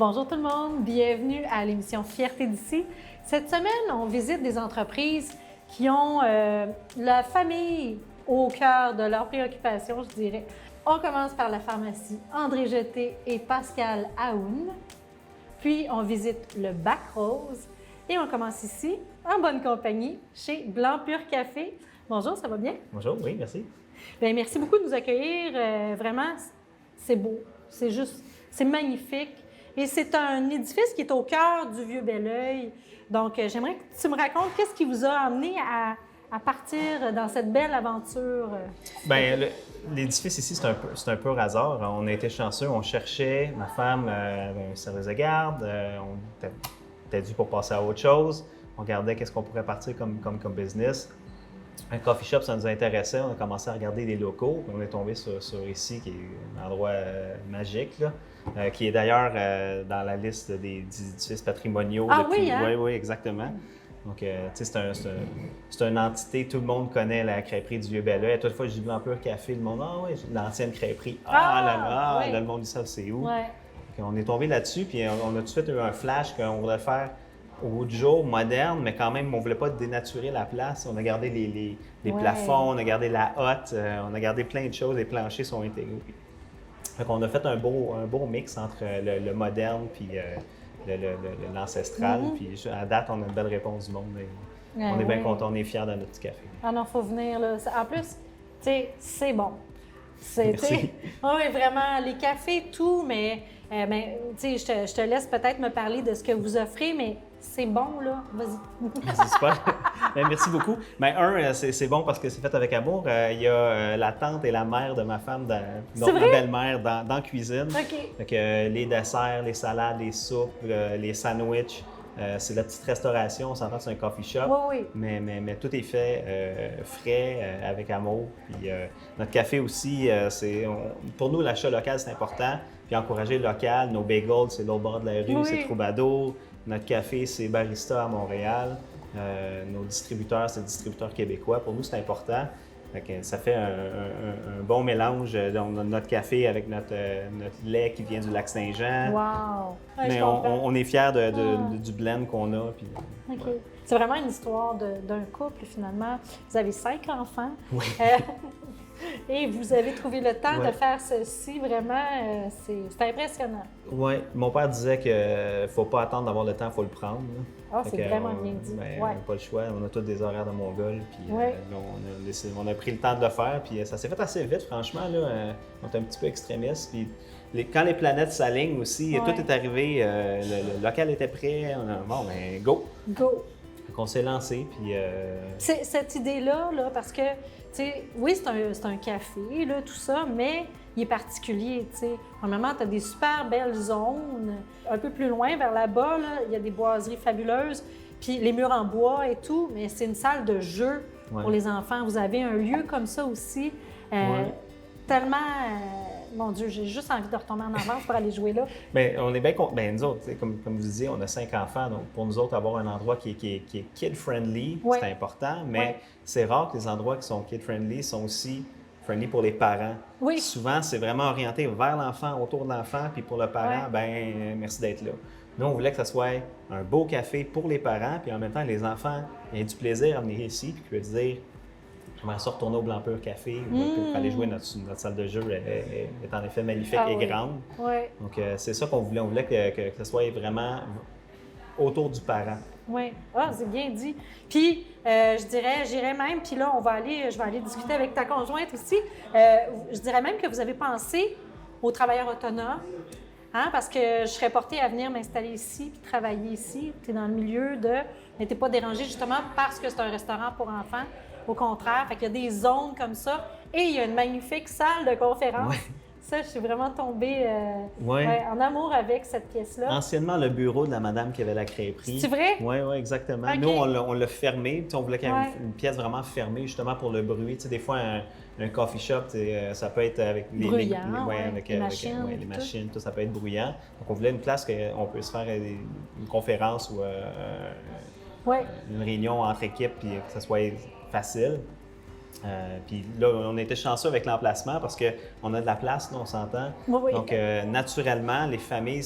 Bonjour tout le monde, bienvenue à l'émission Fierté d'ici. Cette semaine, on visite des entreprises qui ont la famille au cœur de leurs préoccupations, je dirais. On commence par la pharmacie André Jeté et Pascal Aoun. Puis, on visite le Bac Rose. Et on commence ici, en bonne compagnie, chez Blanc Pur Café. Bonjour, ça va bien? Bonjour, oui, merci. Bien, merci beaucoup de nous accueillir. Vraiment, c'est beau. C'est magnifique. Et c'est un édifice qui est au cœur du Vieux-Belleuil. Donc, j'aimerais que tu me racontes qu'est-ce qui vous a amené à partir dans cette belle aventure. Bien, l'édifice ici, c'est un peu hasard. On a été chanceux. On cherchait, ma femme avait un service de garde. On était dû pour passer à autre chose. On regardait qu'est-ce qu'on pourrait partir comme business. Un coffee shop, ça nous intéressait. On a commencé à regarder les locaux. On est tombé sur ici, qui est un endroit magique, là, qui est d'ailleurs dans la liste des édifices patrimoniaux. Ah oui, hein? Oui, oui, exactement. Donc, tu sais, c'est une entité, tout le monde connaît la crêperie du Vieux-Belleuil. À toute fois, je dis Blanc Pur Café, le monde, ah oui, l'ancienne crêperie. Ah là là, oui. là, le monde dit ça, c'est où? Ouais. Donc, on est tombé là-dessus, puis on a tout de suite eu un flash qu'on voulait faire au bout du jour, moderne, mais quand même, on ne voulait pas dénaturer la place. On a gardé les plafonds, on a gardé la hotte, on a gardé plein de choses, les planchers sont intégrés. Donc, on a fait un beau mix entre le moderne puis l'ancestral. Puis à date, on a une belle réponse du monde. On est bien contents, on est fiers de notre petit café. Ah non, il faut venir, là. En plus, tu sais, c'est bon. Merci. Oui, vraiment, les cafés, tout, mais tu sais, je te laisse peut-être me parler de ce que vous offrez, mais c'est bon, là. Vas-y. C'est super. Bien, merci beaucoup. Bien, c'est bon parce que c'est fait avec amour. Il y a la tante et la mère de ma femme, donc ma belle-mère, dans la cuisine. OK. Donc, les desserts, les salades, les soupes, les sandwichs. C'est la petite restauration, on s'entend que c'est un coffee shop, oui. mais tout est fait frais, avec amour. Puis, notre café aussi, pour nous, l'achat local, c'est important. Puis encourager le local, nos bagels, c'est l'autre bord de la rue, c'est Troubadour. Notre café, c'est Barista à Montréal. Nos distributeurs, c'est des distributeurs québécois. Pour nous, c'est important. Ça fait un bon mélange de notre café avec notre lait qui vient du lac Saint-Jean. Wow! Ouais, mais on est fiers du blend qu'on a. Puis, OK. Ouais. C'est vraiment une histoire d'un couple, finalement. Vous avez 5 enfants. Oui. Et vous avez trouvé le temps de faire ceci. Vraiment, c'est impressionnant. Oui. Mon père disait qu'il ne faut pas attendre d'avoir le temps, il faut le prendre. Ah, c'est vraiment bien dit. On n'a pas le choix. On a tous des horaires de Mongol. Puis on a pris le temps de le faire. Puis ça s'est fait assez vite, franchement. Là, on est un petit peu extrémiste. Puis quand les planètes s'alignent aussi, tout est arrivé. Le local était prêt. Bon, ben go! Go! Donc on s'est lancé. Puis, cette idée-là, parce que, tu sais, oui, c'est un café, là, tout ça, mais il est particulier, tu sais. Premièrement, tu as des super belles zones. Un peu plus loin, vers là-bas, là, il y a des boiseries fabuleuses, puis les murs en bois et tout, mais c'est une salle de jeu pour les enfants. Vous avez un lieu comme ça aussi, tellement... mon Dieu, j'ai juste envie de retomber en avance pour aller jouer là. Bien, on est bien contents. Bien, nous autres, comme vous disiez, on a 5 enfants, donc pour nous autres, avoir un endroit qui est kid-friendly, c'est important, mais c'est rare que les endroits qui sont kid-friendly sont aussi friendly pour les parents. Oui. Souvent, c'est vraiment orienté vers l'enfant, autour de l'enfant, puis pour le parent, ben merci d'être là. Nous, on voulait que ce soit un beau café pour les parents, puis en même temps, les enfants aient du plaisir à venir ici, puis puissent dire j'aimerais ça retourner au Blanc Pur Café pour aller jouer notre salle de jeu est en effet magnifique et grande. Ouais. Donc, c'est ça qu'on voulait. On voulait que ce soit vraiment autour du parent. Oui. Ah, c'est bien dit. Puis, j'irais même, puis là, je vais aller discuter avec ta conjointe aussi. Je dirais même que vous avez pensé aux travailleurs autonomes, hein, parce que je serais portée à venir m'installer ici puis travailler ici. Tu es dans le milieu mais tu n'es pas dérangée justement parce que c'est un restaurant pour enfants. Au contraire, fait qu'il y a des zones comme ça et il y a une magnifique salle de conférence. Ouais. Ça, je suis vraiment tombée en amour avec cette pièce-là. Anciennement, le bureau de la madame qui avait la crêperie. C'est vrai? Oui, exactement. Okay. Nous, on l'a fermé. On voulait qu'il y ait une pièce vraiment fermée justement pour le bruit. Tu sais, des fois, un coffee shop, ça peut être avec les machines, tout ça peut être bruyant. Donc, on voulait une place qu'on peut se faire une conférence ou une réunion entre équipes puis que ça soit facile. Puis là, on était chanceux avec l'emplacement parce qu'on a de la place, là, on s'entend. Oui. Donc, naturellement, les familles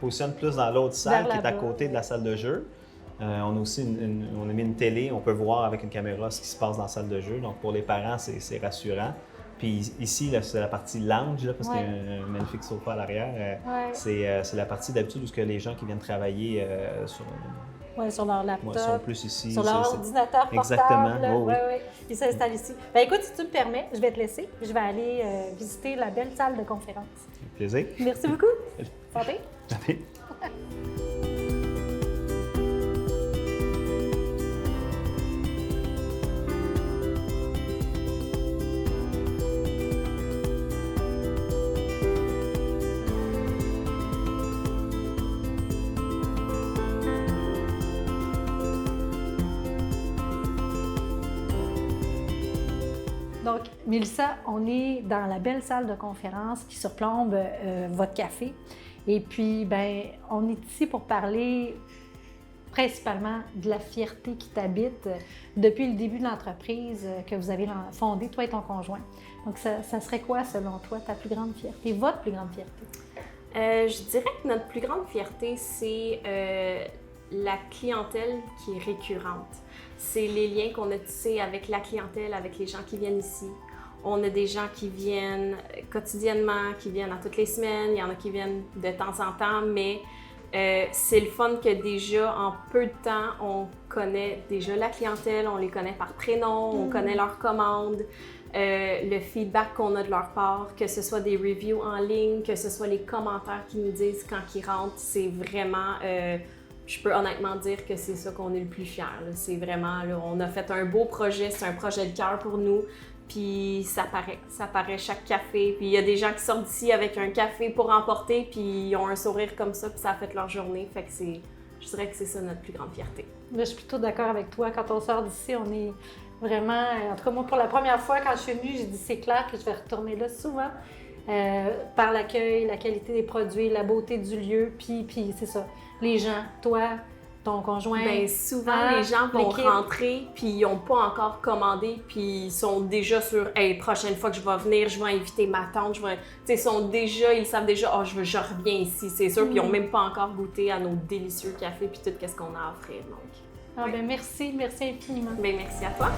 positionne plus dans l'autre salle Vers qui est à là-bas, côté de la salle de jeu. On a aussi on a mis une télé, on peut voir avec une caméra ce qui se passe dans la salle de jeu. Donc pour les parents, c'est rassurant. Puis ici, là, c'est la partie lounge, là, parce qu'il y a un magnifique sofa à l'arrière. C'est la partie d'habitude où que les gens qui viennent travailler sur leur laptop, sont plus ici. sur leur ordinateur portable. Exactement. Oui. Ils s'installent ici. Ben, écoute, si tu me permets, je vais te laisser. Je vais aller visiter la belle salle de conférence. Avec plaisir. Merci beaucoup. Santé. Santé. Donc, Mélissa, on est dans la belle salle de conférence qui surplombe votre café. Et puis, ben, on est ici pour parler principalement de la fierté qui t'habite depuis le début de l'entreprise que vous avez fondée, toi et ton conjoint. Donc, ça serait quoi, selon toi, ta plus grande fierté, votre plus grande fierté? Je dirais que notre plus grande fierté, c'est la clientèle qui est récurrente. C'est les liens qu'on a tissés avec la clientèle, avec les gens qui viennent ici. On a des gens qui viennent quotidiennement, qui viennent à toutes les semaines, il y en a qui viennent de temps en temps, mais c'est le fun que déjà, en peu de temps, on connaît déjà la clientèle, on les connaît par prénom, on connaît leurs commandes, le feedback qu'on a de leur part, que ce soit des reviews en ligne, que ce soit les commentaires qu'ils nous disent quand ils rentrent, c'est vraiment... je peux honnêtement dire que c'est ça qu'on est le plus fiers. C'est vraiment, là, on a fait un beau projet, c'est un projet de cœur pour nous, puis ça paraît chaque café. Puis il y a des gens qui sortent d'ici avec un café pour emporter, puis ils ont un sourire comme ça, puis ça a fait leur journée. Fait que je dirais que c'est ça notre plus grande fierté. Là, je suis plutôt d'accord avec toi. Quand on sort d'ici, on est vraiment... En tout cas, moi, pour la première fois, quand je suis venue, j'ai dit c'est clair que je vais retourner là souvent. Par l'accueil, la qualité des produits, la beauté du lieu, puis c'est ça. Les gens, toi, ton conjoint. Bien, souvent, les gens vont rentrer, puis ils n'ont pas encore commandé, puis ils sont déjà sur « Hey, prochaine fois que je vais venir, je vais inviter ma tante. » ils savent déjà « Oh, je reviens ici, c'est sûr. » Puis ils n'ont même pas encore goûté à nos délicieux cafés, puis tout ce qu'on a à offrir. Donc, ben merci infiniment. Ben, merci à toi.